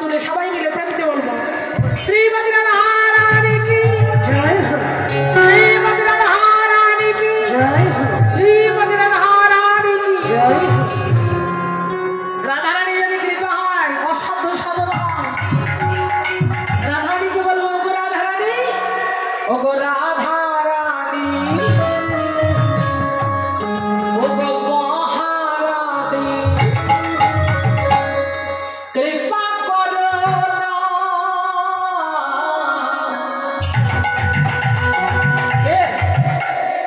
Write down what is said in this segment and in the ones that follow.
তুলে সবাই মিলে প্রেমে বলবো শ্রীমতী রাধারানী কি জয় हो, শ্রীমতী রাধারানী কি জয় हो, শ্রীমতী রাধারানী কি জয় हो। রাধারানী যদি কৃপা হয় অসাধ্য সাধন হয় রাধারানীকে বলবো ওগো রাধারানী, ওগো রাধারানী, ওগো মহারানী কৃপা করো না।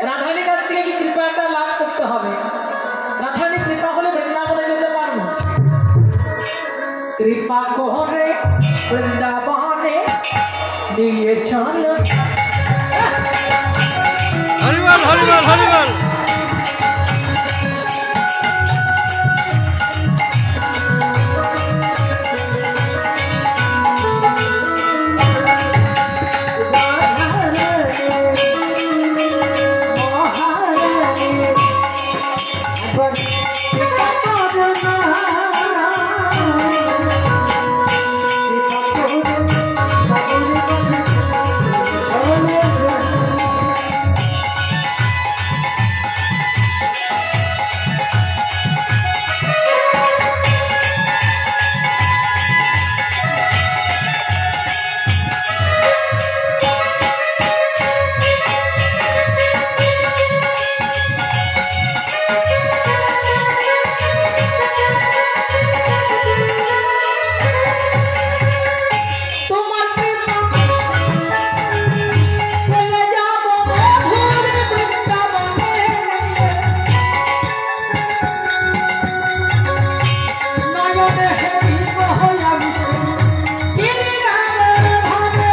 রাধারানীর কাছ থেকে কি কৃপাটা লাভ করতে হবে? রাধারানীর কৃপা হলে বৃন্দাবনে যেতে পারবো। কৃপা করে বৃন্দাবনে নিয়ে চলো। হরিবল হরিবল হরিবল।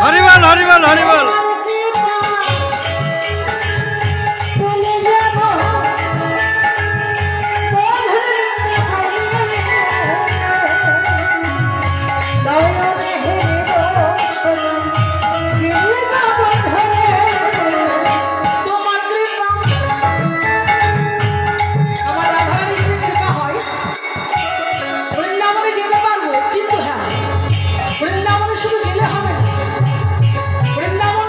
হরিবল হরিবল হরিবল। বৃন্দাবনে শুধু গেলে হবে, বৃন্দাবন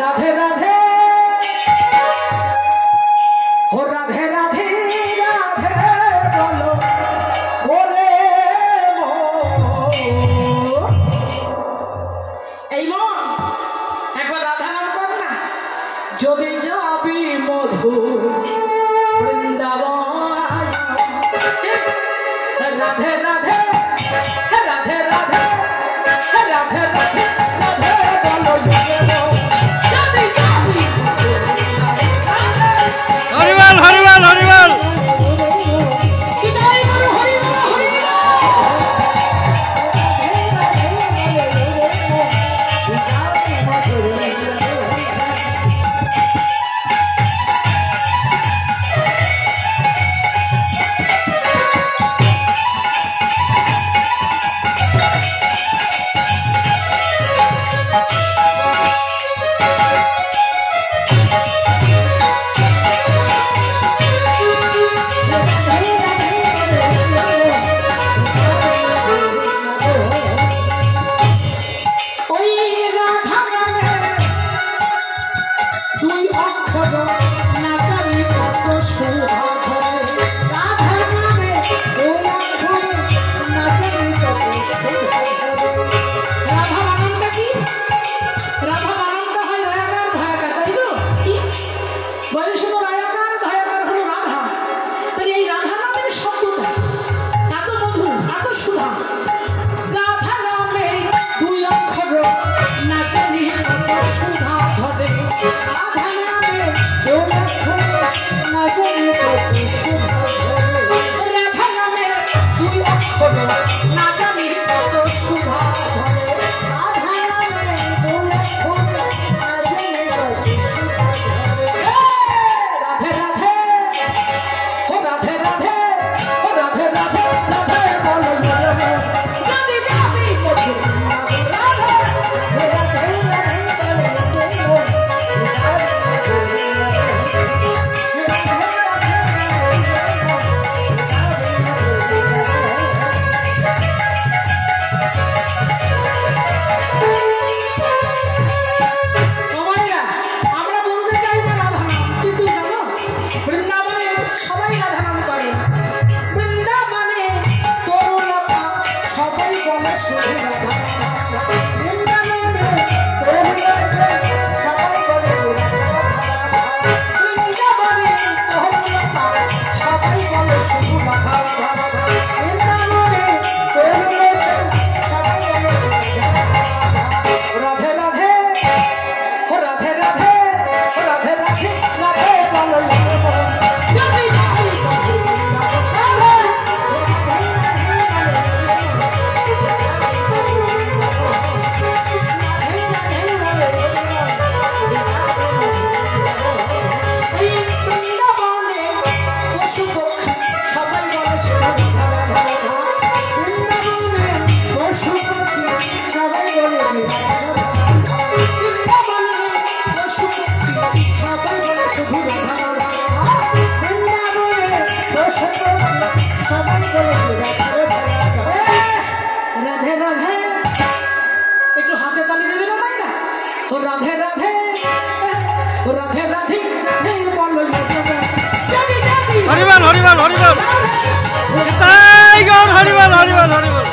রাধে রাধে ও রাধে রাধে রাধে বলো ওরে এই মন একবার রাধা নাম কর না। যদি যাবি মধু বৃন্দাবন রাধে রাধে রাধে রাধে রাধে রাধে রাধে বলো যদি যাবি হরিবল হরিবল হরিবল চিতাই বলো হরিবল ওই রাধা নামে দুই অক্ষর নাচারি কত সুধা ধরে রাধা নামে দুই অক্ষর নাচারি কত সুধা ধরে রাধা বানানটা কি? রাধা বানানটা হয় রায়াকার ধায়াকার, তাই তো? বলে শুনো রায়াকার ধায়াকার হলো রাধা। তাই এই রাধা নামের শব্দটা এত মধু এত সুধা। রাধা নামে দুই অক্ষর নাচারি কত সুধা ধরে রাধা নামে দুই অক্ষর নাচারি কত সুধা ধরে রাধা নামে দুই অক্ষর নাচারি কত সুধা ধরে রাধা নামে দুই অক্ষর নাচারি কত সুধা ধরে রাধে রাধে ও রাধে রাধে ও রাধে রাধে রাধে বলো যদি যাবি মধু রাধে রাধে তোমাইরা আমরা বলতে চাই না রাধা নাম, কিন্তু জানো বৃন্দাবনে সবাই রাধা নাম করে। বৃন্দাবনে তরুলতা সবাই বলে শুধু রাধা। বৃন্দাবনে তরুলতা সবাই বলে বৃন্দাবনে তরুলতা সবাই বলে শুধু রাধা রাধা। বৃন্দাবনে তরুলতা সবাই বলে রাধে রাধে ও রাধে রাধে ও রাধে রাধে রাধে বলো যদি যাবি মধু বৃন্দাবন এই বৃন্দাবনে পশু পক্ষী সবাই বলে শুধু রাধা রাধা। বৃন্দাবনে পশু পক্ষী সবাই বলে বৃন্দাবনে পশু পক্ষী সবাই বলে শুধু রাধা রাধা। বৃন্দাবনে পশু পক্ষী সবাই বলে রাধে রাধে। একটু হাতে তালি দেবে না ভাই না? ও রাধে রাধে ও রাধে রাধে রাধে বলো যদি যাবি হরিবল হরিবল হরিবল তাই গৌর হরিবল হরিবল হরিবল